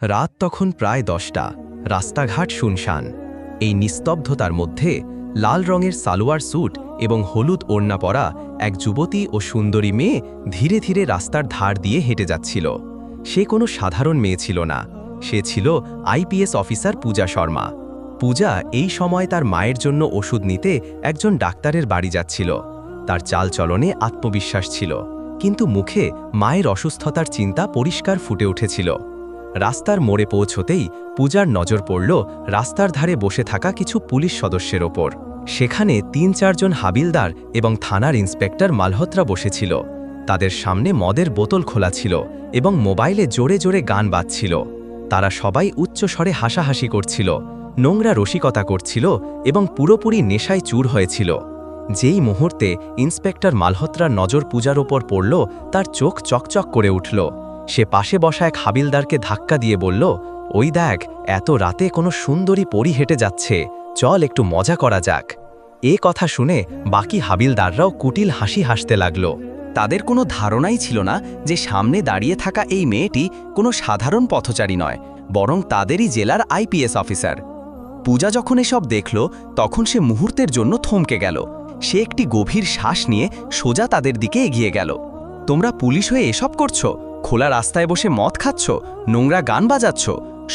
রাত তখন প্রায় 10টা। রাস্তাঘাট শুনশান। এই নিস্তব্ধতার মধ্যে লাল রঙের সালোয়ার স্যুট এবং হলুদ ওড়না পরা এক যুবতী ও সুন্দরী মেয়ে ধীরে ধীরে রাস্তার ধার দিয়ে হেঁটে যাচ্ছিল। সে কোনো সাধারণ মেয়ে ছিল না, সে ছিল আইপিএস অফিসার পূজা শর্মা। পূজা এই সময় তার মায়ের জন্য ওষুধ নিতে একজন ডাক্তারের বাড়ি যাচ্ছিল। তার চালচলনে আত্মবিশ্বাস ছিল, কিন্তু মুখে মায়ের অসুস্থতার চিন্তা পরিষ্কার ফুটে উঠেছিল। রাস্তার মোড়ে পৌঁছতেই পূজার নজর পড়ল রাস্তার ধারে বসে থাকা কিছু পুলিশ সদস্যের ওপর। সেখানে ৩-৪ জন হাবিলদার এবং থানার ইন্সপেক্টর মালহোত্রা বসেছিল। তাদের সামনে মদের বোতল খোলা ছিল এবং মোবাইলে জোরে জোরে গান বাজছিল। তারা সবাই উচ্চস্বরে হাসাহাসি করছিল, নোংরা রসিকতা করছিল এবং পুরোপুরি নেশায় চূর হয়েছিল। যেই মুহূর্তে ইন্সপেক্টর মালহোত্রার নজর পূজার ওপর পড়ল, তার চোখ চকচক করে উঠল। সে পাশে বসা এক হাবিলদারকে ধাক্কা দিয়ে বলল, ওই দেখ, এত রাতে কোনো সুন্দরী পরী হেঁটে যাচ্ছে, চল একটু মজা করা যাক। এ কথা শুনে বাকি হাবিলদাররাও কুটিল হাসি হাসতে লাগল। তাদের কোনো ধারণাই ছিল না যে সামনে দাঁড়িয়ে থাকা এই মেয়েটি কোনো সাধারণ পথচারী নয়, বরং তাদেরই জেলার আইপিএস অফিসার। পূজা যখন এসব দেখল, তখন সে মুহূর্তের জন্য থমকে গেল। সে একটি গভীর শ্বাস নিয়ে সোজা তাদের দিকে এগিয়ে গেল। তোমরা পুলিশ হয়ে এসব করছো? খোলা রাস্তায় বসে মদ খাচ্ছ, নোংরা গান বাজাচ্ছ,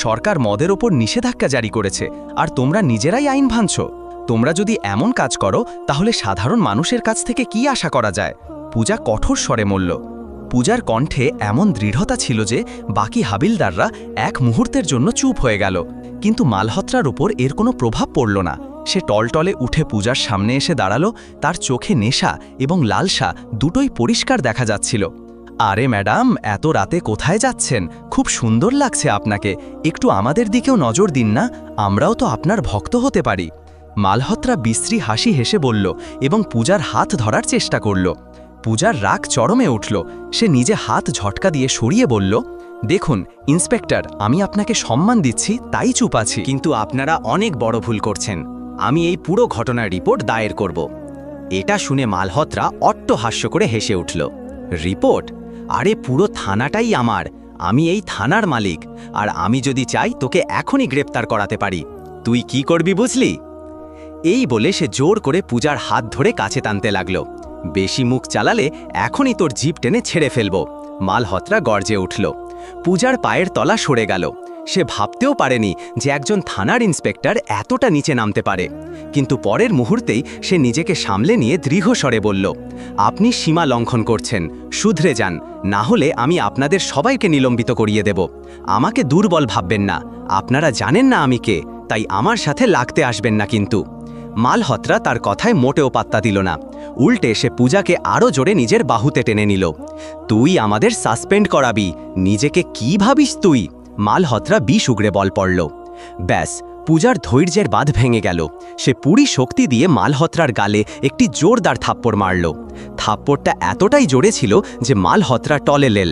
সরকার মদের ওপর নিষেধাজ্ঞা জারি করেছে, আর তোমরা নিজেরাই আইন ভাঙছ। তোমরা যদি এমন কাজ করো, তাহলে সাধারণ মানুষের কাছ থেকে কি আশা করা যায়? পূজা কঠোর স্বরে বলল। পূজার কণ্ঠে এমন দৃঢ়তা ছিল যে বাকি হাবিলদাররা এক মুহূর্তের জন্য চুপ হয়ে গেল, কিন্তু মালহোত্রার উপর এর কোনো প্রভাব পড়ল না। সে টলটলে উঠে পূজার সামনে এসে দাঁড়ালো। তার চোখে নেশা এবং লালসা দুটোই পরিষ্কার দেখা যাচ্ছিল। আরে ম্যাডাম, এত রাতে কোথায় যাচ্ছেন? খুব সুন্দর লাগছে আপনাকে, একটু আমাদের দিকেও নজর দিন না, আমরাও তো আপনার ভক্ত হতে পারি। মালহোত্রা বিশ্রী হাসি হেসে বলল এবং পূজার হাত ধরার চেষ্টা করল। পূজার রাগ চরমে উঠল। সে নিজে হাত ঝটকা দিয়ে সরিয়ে বলল, দেখুন ইন্সপেক্টর, আমি আপনাকে সম্মান দিচ্ছি, তাই চুপ আছি, কিন্তু আপনারা অনেক বড় ভুল করছেন। আমি এই পুরো ঘটনার রিপোর্ট দায়ের করব। এটা শুনে মালহোত্রা অট্টহাস্য করে হেসে উঠল। রিপোর্ট? আরে পুরো থানাটাই আমার, আমি এই থানার মালিক, আর আমি যদি চাই তোকে এখনই গ্রেপ্তার করাতে পারি। তুই কি করবি বুঝলি? এই বলে সে জোর করে পূজার হাত ধরে কাছে টানতে লাগল। বেশি মুখ চালালে এখনই তোর জিভ টেনে ছেড়ে ফেলব। মালহোত্রা গর্জে উঠল। পূজার পায়ের তলা সরে গেল। সে ভাবতেও পারেনি যে একজন থানার ইন্সপেক্টর এতটা নিচে নামতে পারে, কিন্তু পরের মুহূর্তেই সে নিজেকে সামলে নিয়ে দৃঢ় স্বরে বলল, আপনি সীমা লঙ্ঘন করছেন, শুধরে যান, না হলে আমি আপনাদের সবাইকে নিলম্বিত করিয়ে দেব। আমাকে দুর্বল ভাববেন না, আপনারা জানেন না আমি কে, তাই আমার সাথে লাগতে আসবেন না। কিন্তু মালহোত্রা তার কথায় মোটেও পাত্তা দিল না। উল্টে সে পূজাকে আরও জোরে নিজের বাহুতে টেনে নিল। তুই আমাদের সাসপেন্ড করাবি? নিজেকে কি ভাবিস তুই? মালহোত্রা বিষ উগড়ে বল পড়ল। ব্যাস, পূজার ধৈর্যের বাঁধ ভেঙে গেল। সে পুরি শক্তি দিয়ে মালহোত্রার গালে একটি জোরদার থাপ্পড় মারল। থাপ্পড়টা এতটাই জোরে ছিল যে মালহোত্রা টলে লেল।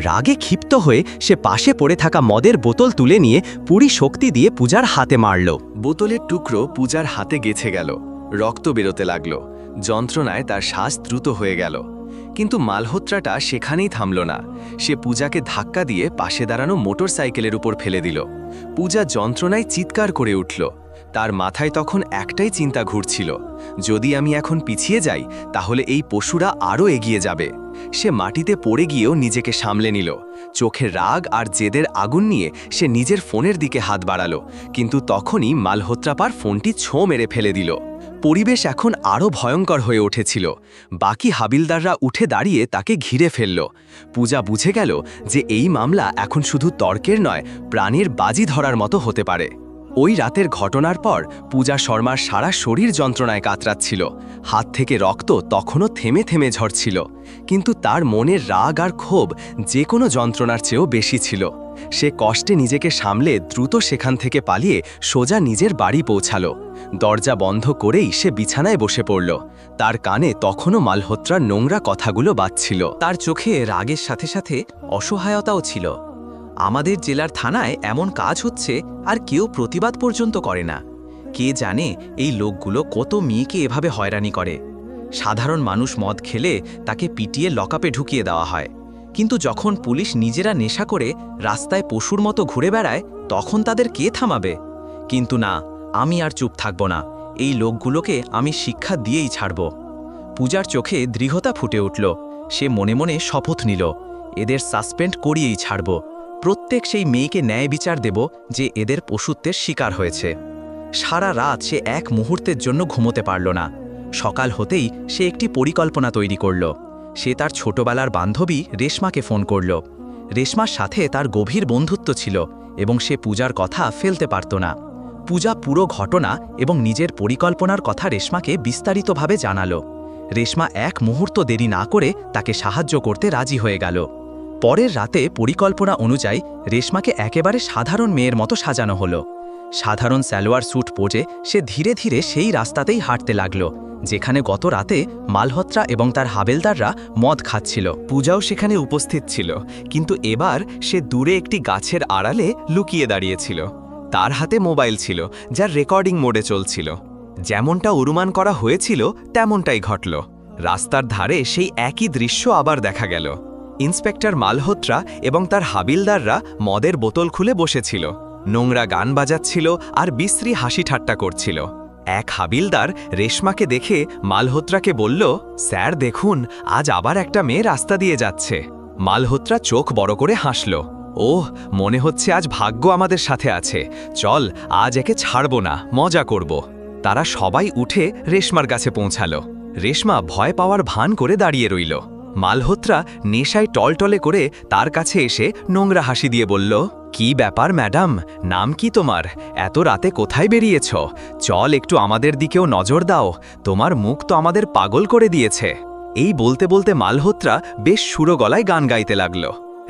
রাগে ক্ষিপ্ত হয়ে সে পাশে পড়ে থাকা মদের বোতল তুলে নিয়ে পুরি শক্তি দিয়ে পূজার হাতে মারল। বোতলের টুকরো পূজার হাতে গেছে গেল, রক্ত বেরোতে লাগল। যন্ত্রণায় তার শ্বাস দ্রুত হয়ে গেল। কিন্তু মালহোত্রাটা সেখানেই থামল না। সে পূজাকে ধাক্কা দিয়ে পাশে দাঁড়ানো মোটরসাইকেলের উপর ফেলে দিল। পূজা যন্ত্রণায় চিৎকার করে উঠল। তার মাথায় তখন একটাই চিন্তা ঘুরছিল, যদি আমি এখন পিছিয়ে যাই, তাহলে এই পশুরা আরও এগিয়ে যাবে। সে মাটিতে পড়ে গিয়েও নিজেকে সামলে নিল। চোখে রাগ আর জেদের আগুন নিয়ে সে নিজের ফোনের দিকে হাত বাড়ালো, কিন্তু তখনই মালহোত্রাপার ফোনটি ছোঁ মেরে ফেলে দিল। পরিবেশ এখন আরও ভয়ঙ্কর হয়ে উঠেছিল। বাকি হাবিলদাররা উঠে দাঁড়িয়ে তাকে ঘিরে ফেলল। পূজা বুঝে গেল যে এই মামলা এখন শুধু তর্কের নয়, প্রাণের বাজি ধরার মতো হতে পারে। ওই রাতের ঘটনার পর পূজা শর্মার সারা শরীর যন্ত্রণায় কাতরাচ্ছিল। হাত থেকে রক্ত তখনও থেমে থেমে ঝরছিল, কিন্তু তার মনের রাগ আর ক্ষোভ যে কোনো যন্ত্রণার চেয়েও বেশি ছিল। সে কষ্টে নিজেকে সামলে দ্রুত সেখান থেকে পালিয়ে সোজা নিজের বাড়ি পৌঁছালো। দরজা বন্ধ করেই সে বিছানায় বসে পড়ল। তার কানে তখনও মালহোত্রার নোংরা কথাগুলো বাজছিল। তার চোখে রাগের সাথে সাথে অসহায়তাও ছিল। আমাদের জেলার থানায় এমন কাজ হচ্ছে আর কেউ প্রতিবাদ পর্যন্ত করে না। কে জানে এই লোকগুলো কত মেয়েকে এভাবে হয়রানি করে। সাধারণ মানুষ মদ খেলে তাকে পিটিয়ে লকআপে ঢুকিয়ে দেওয়া হয়, কিন্তু যখন পুলিশ নিজেরা নেশা করে রাস্তায় পশুর মতো ঘুরে বেড়ায় তখন তাদের কে থামাবে? কিন্তু না, আমি আর চুপ থাকব না। এই লোকগুলোকে আমি শিক্ষা দিয়েই ছাড়ব। পূজার চোখে দৃঢ়তা ফুটে উঠল। সে মনে মনে শপথ নিল, এদের সাসপেন্ড করিয়েই ছাড়ব। প্রত্যেক সেই মেয়েকে ন্যায় বিচার দেব যে এদের পশুত্বের শিকার হয়েছে। সারা রাত সে এক মুহূর্তের জন্য ঘুমোতে পারল না। সকাল হতেই সে একটি পরিকল্পনা তৈরি করল। সে তার ছোটবেলার বান্ধবী রেশমাকে ফোন করল। রেশমার সাথে তার গভীর বন্ধুত্ব ছিল এবং সে পূজার কথা ফেলতে পারত না। পূজা পুরো ঘটনা এবং নিজের পরিকল্পনার কথা রেশমাকে বিস্তারিতভাবে জানালো। রেশমা এক মুহূর্ত দেরি না করে তাকে সাহায্য করতে রাজি হয়ে গেল। পরের রাতে পরিকল্পনা অনুযায়ী রেশমাকে একেবারে সাধারণ মেয়ের মতো সাজানো হলো। সাধারণ সালোয়ার স্যুট পরে সে ধীরে ধীরে সেই রাস্তাতেই হাঁটতে লাগল যেখানে গত রাতে মালহোত্রা এবং তার হাবেলদাররা মদ খাচ্ছিল। পূজাও সেখানে উপস্থিত ছিল, কিন্তু এবার সে দূরে একটি গাছের আড়ালে লুকিয়ে দাঁড়িয়েছিল। তার হাতে মোবাইল ছিল, যার রেকর্ডিং মোডে চলছিল। যেমনটা অনুমান করা হয়েছিল তেমনটাই ঘটল। রাস্তার ধারে সেই একই দৃশ্য আবার দেখা গেল। ইন্সপেক্টর মালহোত্রা এবং তার হাবিলদাররা মদের বোতল খুলে বসেছিল, নোংরা গান বাজাচ্ছিল আর বিশ্রী হাসি ঠাট্টা করছিল। এক হাবিলদার রেশমাকে দেখে মালহোত্রাকে বলল, স্যার দেখুন, আজ আবার একটা মেয়ে রাস্তা দিয়ে যাচ্ছে। মালহোত্রা চোখ বড় করে হাসল। ওহ, মনে হচ্ছে আজ ভাগ্য আমাদের সাথে আছে। চল, আজ একে ছাড়ব না, মজা করব। তারা সবাই উঠে রেশমার কাছে পৌঁছালো। রেশমা ভয় পাওয়ার ভান করে দাঁড়িয়ে রইল। মালহোত্রা নেশায় টলটলে করে তার কাছে এসে নোংরা হাসি দিয়ে বলল, কি ব্যাপার ম্যাডাম, নাম কি তোমার? এত রাতে কোথায় বেরিয়েছ? চল একটু আমাদের দিকেও নজর দাও, তোমার মুখ তো আমাদের পাগল করে দিয়েছে। এই বলতে বলতে মালহোত্রা বেশ সুরো গলায় গান গাইতে লাগল।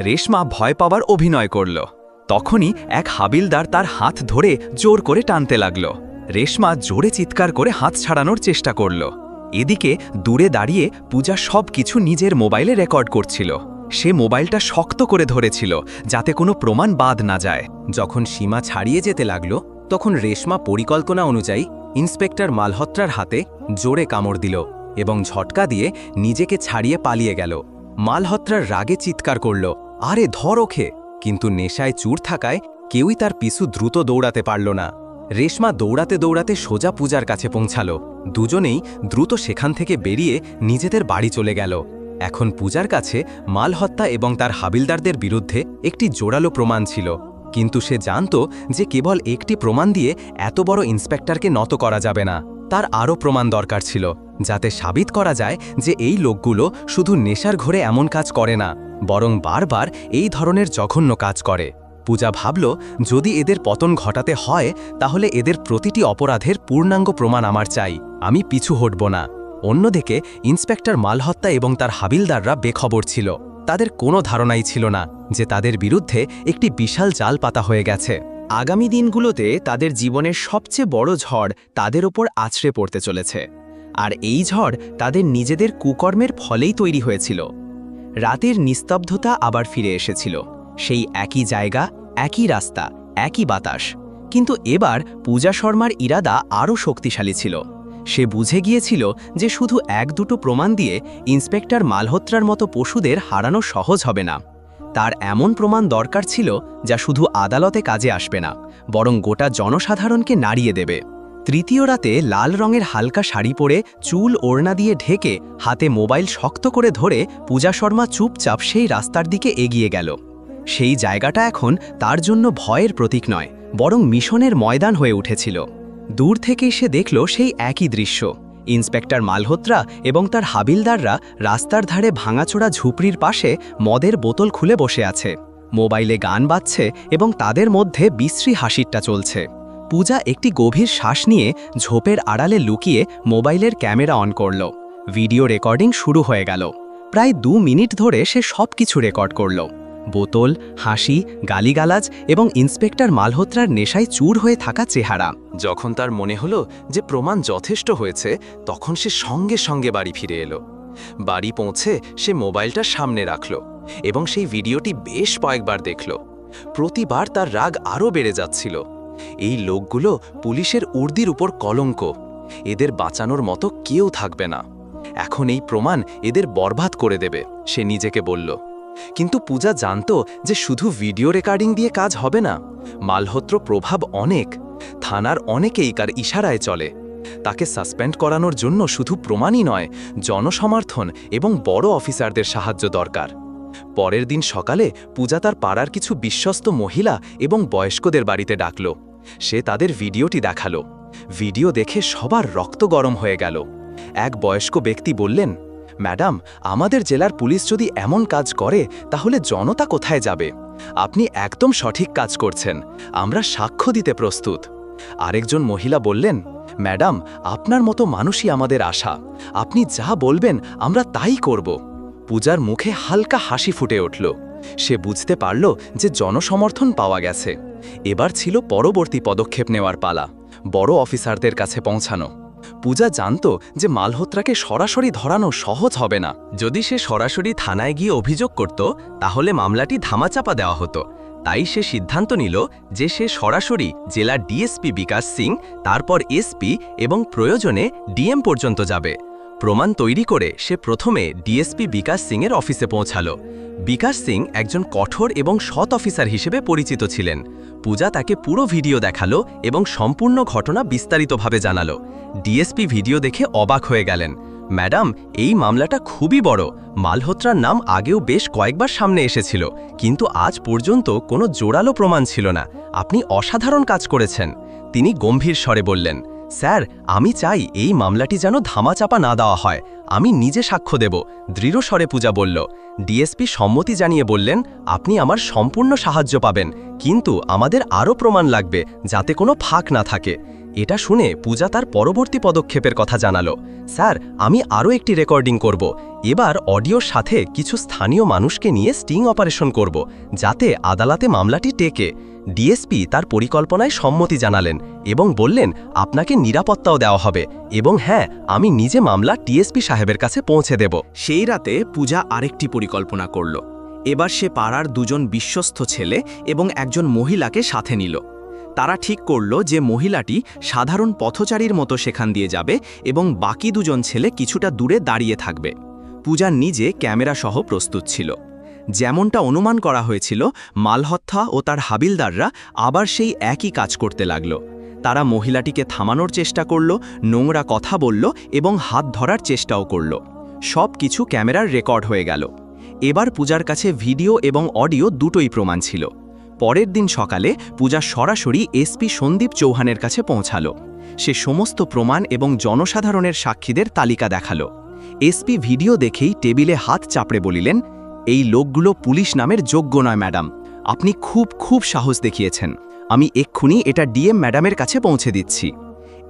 রেশমা ভয় পাওয়ার অভিনয় করল। তখনই এক হাবিলদার তার হাত ধরে জোর করে টানতে লাগল। রেশমা জোরে চিৎকার করে হাত ছাড়ানোর চেষ্টা করল। এদিকে দূরে দাঁড়িয়ে পূজা সবকিছু নিজের মোবাইলে রেকর্ড করছিল। সে মোবাইলটা শক্ত করে ধরেছিল যাতে কোনো প্রমাণ বাদ না যায়। যখন সীমা ছাড়িয়ে যেতে লাগল তখন রেশমা পরিকল্পনা অনুযায়ী ইন্সপেক্টর মালহোত্রার হাতে জোরে কামড় দিল এবং ঝটকা দিয়ে নিজেকে ছাড়িয়ে পালিয়ে গেল। মালহোত্রার রাগে চিৎকার করল, আরে ধর ওকে! কিন্তু নেশায় চুর থাকায় কেউই তার পিছু দ্রুত দৌড়াতে পারল না। রেশমা দৌড়াতে দৌড়াতে সোজা পূজার কাছে পৌঁছালো। দুজনেই দ্রুত সেখান থেকে বেরিয়ে নিজেদের বাড়ি চলে গেল। এখন পূজার কাছে মালহত্যা এবং তার হাবিলদারদের বিরুদ্ধে একটি জোরালো প্রমাণ ছিল, কিন্তু সে জানত যে কেবল একটি প্রমাণ দিয়ে এত বড় ইন্সপেক্টরকে নত করা যাবে না। তার আরও প্রমাণ দরকার ছিল, যাতে সাবিত করা যায় যে এই লোকগুলো শুধু নেশার ঘরে এমন কাজ করে না, বরং বারবার এই ধরনের জঘন্য কাজ করে। পূজা ভাবল, যদি এদের পতন ঘটাতে হয় তাহলে এদের প্রতিটি অপরাধের পূর্ণাঙ্গ প্রমাণ আমার চাই, আমি পিছু হটব না। অন্যদিকে ইন্সপেক্টর মালহত্যা এবং তার হাবিলদাররা বেখবর ছিল। তাদের কোনো ধারণাই ছিল না যে তাদের বিরুদ্ধে একটি বিশাল জাল পাতা হয়ে গেছে। আগামী দিনগুলোতে তাদের জীবনের সবচেয়ে বড় ঝড় তাদের ওপর আছড়ে পড়তে চলেছে, আর এই ঝড় তাদের নিজেদের কুকর্মের ফলেই তৈরি হয়েছিল। রাতের নিস্তব্ধতা আবার ফিরে এসেছিল, সেই একই জায়গা, একই রাস্তা, একই বাতাস। কিন্তু এবার পূজা শর্মার ইরাদা আরও শক্তিশালী ছিল। সে বুঝে গিয়েছিল যে শুধু এক দুটো প্রমাণ দিয়ে ইন্সপেক্টর মালহোত্রার মতো পশুদের হারানো সহজ হবে না। তার এমন প্রমাণ দরকার ছিল যা শুধু আদালতে কাজে আসবে না, বরং গোটা জনসাধারণকে নাড়িয়ে দেবে। তৃতীয় রাতে লাল রঙের হালকা শাড়ি পরে, চুল ওড়না দিয়ে ঢেকে, হাতে মোবাইল শক্ত করে ধরে পূজা শর্মা চুপচাপ সেই রাস্তার দিকে এগিয়ে গেল। সেই জায়গাটা এখন তার জন্য ভয়ের প্রতীক নয়, বরং মিশনের ময়দান হয়ে উঠেছিল। দূর থেকেই সে দেখল সেই একই দৃশ্য। ইন্সপেক্টর মালহোত্রা এবং তার হাবিলদাররা রাস্তার ধারে ভাঙাচোরা ঝুপড়ির পাশে মদের বোতল খুলে বসে আছে। মোবাইলে গান বাজছে এবং তাদের মধ্যে বিশ্রী হাসিটা চলছে। পূজা একটি গভীর শ্বাস নিয়ে ঝোপের আড়ালে লুকিয়ে মোবাইলের ক্যামেরা অন করল। ভিডিও রেকর্ডিং শুরু হয়ে গেল। প্রায় 2 মিনিট ধরে সে সব কিছু রেকর্ড করল। বোতল, হাসি, গালিগালাজ এবং ইন্সপেক্টর মালহোত্রার নেশায় চুর হয়ে থাকা চেহারা। যখন তার মনে হলো যে প্রমাণ যথেষ্ট হয়েছে, তখন সে সঙ্গে সঙ্গে বাড়ি ফিরে এলো। বাড়ি পৌঁছে সে মোবাইলটা সামনে রাখল এবং সেই ভিডিওটি বেশ কয়েকবার দেখল। প্রতিবার তার রাগ আরও বেড়ে যাচ্ছিল। এই লোকগুলো পুলিশের উর্দির উপর কলঙ্ক, এদের বাঁচানোর মতো কেউ থাকবে না। এখন এই প্রমাণ এদের বরবাদ করে দেবে, সে নিজেকে বলল। কিন্তু পূজা জানত যে শুধু ভিডিও রেকর্ডিং দিয়ে কাজ হবে না। মালহোত্র প্রভাব অনেক, থানার অনেকেই তার ইশারায় চলে। তাকে সাসপেন্ড করানোর জন্য শুধু প্রমাণই নয়, জনসমর্থন এবং বড় অফিসারদের সাহায্য দরকার। পরের দিন সকালে পূজা তার পাড়ার কিছু বিশ্বস্ত মহিলা এবং বয়স্কদের বাড়িতে ডাকল। সে তাদের ভিডিওটি দেখালো। ভিডিও দেখে সবার রক্ত গরম হয়ে গেল। এক বয়স্ক ব্যক্তি বললেন, ম্যাডাম, আমাদের জেলার পুলিশ যদি এমন কাজ করে তাহলে জনতা কোথায় যাবে? আপনি একদম সঠিক কাজ করছেন, আমরা সাক্ষ্য দিতে প্রস্তুত। আরেকজন মহিলা বললেন, ম্যাডাম, আপনার মতো মানুষই আমাদের আশা, আপনি যা বলবেন আমরা তাই করব। পূজার মুখে হালকা হাসি ফুটে উঠল। সে বুঝতে পারল যে জনসমর্থন পাওয়া গেছে। এবার ছিল পরবর্তী পদক্ষেপ নেওয়ার পালা, বড় অফিসারদের কাছে পৌঁছানো। পূজা জানত যে মালহোত্রাকে সরাসরি ধরানো সহজ হবে না। যদি সে সরাসরি থানায় গিয়ে অভিযোগ করত তাহলে মামলাটি ধামাচাপা দেওয়া হতো। তাই সে সিদ্ধান্ত নিল যে সে সরাসরি জেলার ডিএসপি বিকাশ সিং, তারপর এসপি এবং প্রয়োজনে ডিএম পর্যন্ত যাবে। প্রমাণ তৈরি করে সে প্রথমে ডিএসপি বিকাশ সিংয়ের অফিসে পৌঁছালো। বিকাশ সিং একজন কঠোর এবং সৎ অফিসার হিসেবে পরিচিত ছিলেন। পূজা তাকে পুরো ভিডিও দেখালো এবং সম্পূর্ণ ঘটনা বিস্তারিতভাবে জানালো। ডিএসপি ভিডিও দেখে অবাক হয়ে গেলেন। ম্যাডাম, এই মামলাটা খুবই বড়। মালহোত্রার নাম আগেও বেশ কয়েকবার সামনে এসেছিল, কিন্তু আজ পর্যন্ত কোনো জোরালো প্রমাণ ছিল না। আপনি অসাধারণ কাজ করেছেন। তিনি গম্ভীর স্বরে বললেন, স্যার, আমি চাই এই মামলাটি যেন ধামাচাপা না দেওয়া হয়। আমি নিজে সাক্ষ্য দেব, দৃঢ় স্বরে পূজা বলল। ডিএসপি সম্মতি জানিয়ে বললেন, আপনি আমার সম্পূর্ণ সাহায্য পাবেন, কিন্তু আমাদের আরও প্রমাণ লাগবে যাতে কোনো ফাঁক না থাকে। এটা শুনে পূজা তার পরবর্তী পদক্ষেপের কথা জানালো। স্যার, আমি আরও একটি রেকর্ডিং করব। এবার অডিওর সাথে কিছু স্থানীয় মানুষকে নিয়ে স্টিং অপারেশন করব, যাতে আদালতে মামলাটি টেকে। ডিএসপি তার পরিকল্পনায় সম্মতি জানালেন এবং বললেন, আপনাকে নিরাপত্তাও দেওয়া হবে, এবং হ্যাঁ, আমি নিজে মামলা টিএসপি সাহেবের কাছে পৌঁছে দেব। সেই রাতে পূজা আরেকটি পরিকল্পনা করল। এবার সে পাড়ার দুজন বিশ্বস্ত ছেলে এবং একজন মহিলাকে সাথে নিল। তারা ঠিক করল যে মহিলাটি সাধারণ পথচারীর মতো সেখান দিয়ে যাবে এবং বাকি দুজন ছেলে কিছুটা দূরে দাঁড়িয়ে থাকবে। পূজা নিজে ক্যামেরা সহ প্রস্তুত ছিল। যেমনটা অনুমান করা হয়েছিল, মালহোত্রা ও তার হাবিলদাররা আবার সেই একই কাজ করতে লাগল। তারা মহিলাটিকে থামানোর চেষ্টা করল, নোংরা কথা বলল এবং হাত ধরার চেষ্টাও করল। সব কিছু ক্যামেরার রেকর্ড হয়ে গেল। এবার পূজার কাছে ভিডিও এবং অডিও দুটোই প্রমাণ ছিল। পরের দিন সকালে পূজা সরাসরি এসপি সন্দীপ চৌহানের কাছে পৌঁছালো। সে সমস্ত প্রমাণ এবং জনসাধারণের সাক্ষীদের তালিকা দেখালো। এসপি ভিডিও দেখেই টেবিলে হাত চাপড়ে বলিলেন, এই লোকগুলো পুলিশ নামের যোগ্য নয় ম্যাডাম, আপনি খুব সাহস দেখিয়েছেন। আমি এক্ষুনি এটা ডিএম ম্যাডামের কাছে পৌঁছে দিচ্ছি।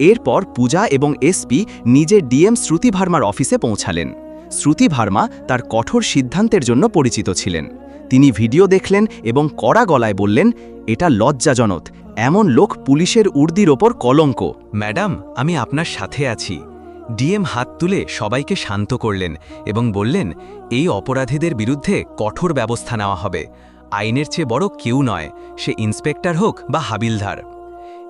এরপর পূজা এবং এসপি নিজে ডিএম শ্রুতি ভার্মার অফিসে পৌঁছালেন। শ্রুতি ভার্মা তার কঠোর সিদ্ধান্তের জন্য পরিচিত ছিলেন। তিনি ভিডিও দেখলেন এবং কড়া গলায় বললেন, এটা লজ্জাজনক, এমন লোক পুলিশের উর্দির ওপর কলঙ্ক। ম্যাডাম, আমি আপনার সাথে আছি। ডিএম হাত তুলে সবাইকে শান্ত করলেন এবং বললেন, এই অপরাধীদের বিরুদ্ধে কঠোর ব্যবস্থা নেওয়া হবে। আইনের চেয়ে বড় কেউ নয়, সে ইন্সপেক্টর হোক বা হাবিলদার।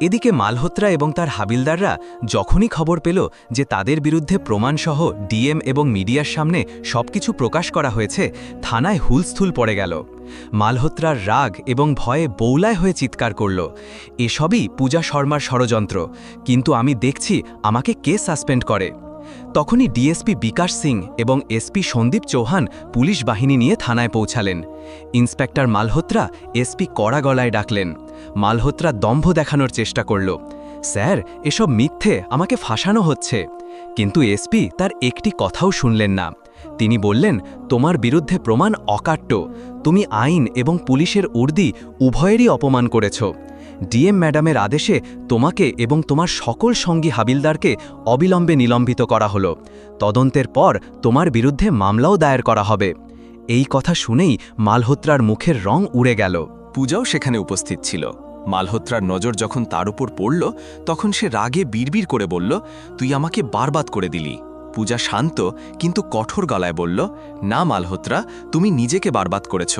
এদিকে মালহোত্রা এবং তার হাবিলদাররা যখনই খবর পেল যে তাদের বিরুদ্ধে প্রমাণসহ ডিএম এবং মিডিয়ার সামনে সবকিছু প্রকাশ করা হয়েছে, থানায় হুলস্থুল পড়ে গেল। মালহোত্রার রাগ এবং ভয়ে বৌলায় হয়ে চিৎকার করল, এসবই পূজা শর্মার ষড়যন্ত্র, কিন্তু আমি দেখছি আমাকে কে সাসপেন্ড করে। তখনই ডিএসপি বিকাশ সিং এবং এসপি সন্দীপ চৌহান পুলিশ বাহিনী নিয়ে থানায় পৌঁছালেন। ইন্সপেক্টর মালহোত্রা এসপি কড়া গলায় ডাকলেন। মালহোত্রা দম্ভ দেখানোর চেষ্টা করল, স্যার, এসব মিথ্যে, আমাকে ফাঁসানো হচ্ছে। কিন্তু এসপি তার একটি কথাও শুনলেন না। তিনি বললেন, তোমার বিরুদ্ধে প্রমাণ অকাট্য, তুমি আইন এবং পুলিশের উর্দি উভয়েরই অপমান করেছ। ডিএম ম্যাডামের আদেশে তোমাকে এবং তোমার সকল সঙ্গী হাবিলদারকে অবিলম্বে নিলম্বিত করা হলো। তদন্তের পর তোমার বিরুদ্ধে মামলাও দায়ের করা হবে। এই কথা শুনেই মালহোত্রার মুখের রং উড়ে গেল। পূজাও সেখানে উপস্থিত ছিল। মালহোত্রার নজর যখন তার উপর পড়ল, তখন সে রাগে বিড়বিড় করে বলল, তুই আমাকে বারবাদ করে দিলি। পূজা শান্ত কিন্তু কঠোর গলায় বলল, না মালহোত্রা, তুমি নিজেকে বারবাদ করেছ,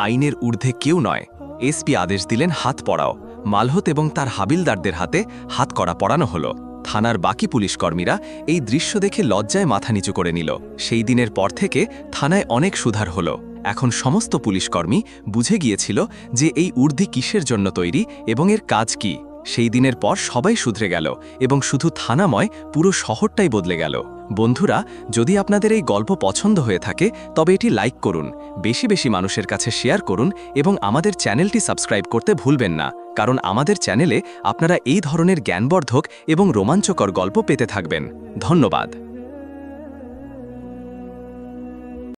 আইনের ঊর্ধ্বে কেউ নয়। এসপি আদেশ দিলেন, হাত পড়াও। মালহোত এবং তার হাবিলদারদের হাতে হাত কড়া পরানো হলো। থানার বাকি পুলিশকর্মীরা এই দৃশ্য দেখে লজ্জায় মাথা নিচু করে নিল। সেই দিনের পর থেকে থানায় অনেক সুধার হলো। এখন সমস্ত পুলিশকর্মী বুঝে গিয়েছিল যে এই ঊর্ধ্বি কিসের জন্য তৈরি এবং এর কাজ কি। সেই দিনের পর সবাই শুধরে গেল এবং শুধু থানাময় পুরো শহরটাই বদলে গেল। বন্ধুরা, যদি আপনাদের এই গল্প পছন্দ হয়ে থাকে তবে এটি লাইক করুন, বেশি বেশি মানুষের কাছে শেয়ার করুন এবং আমাদের চ্যানেলটি সাবস্ক্রাইব করতে ভুলবেন না, কারণ আমাদের চ্যানেলে আপনারা এই ধরনের জ্ঞানবর্ধক এবং রোমাঞ্চকর গল্প পেতে থাকবেন। ধন্যবাদ।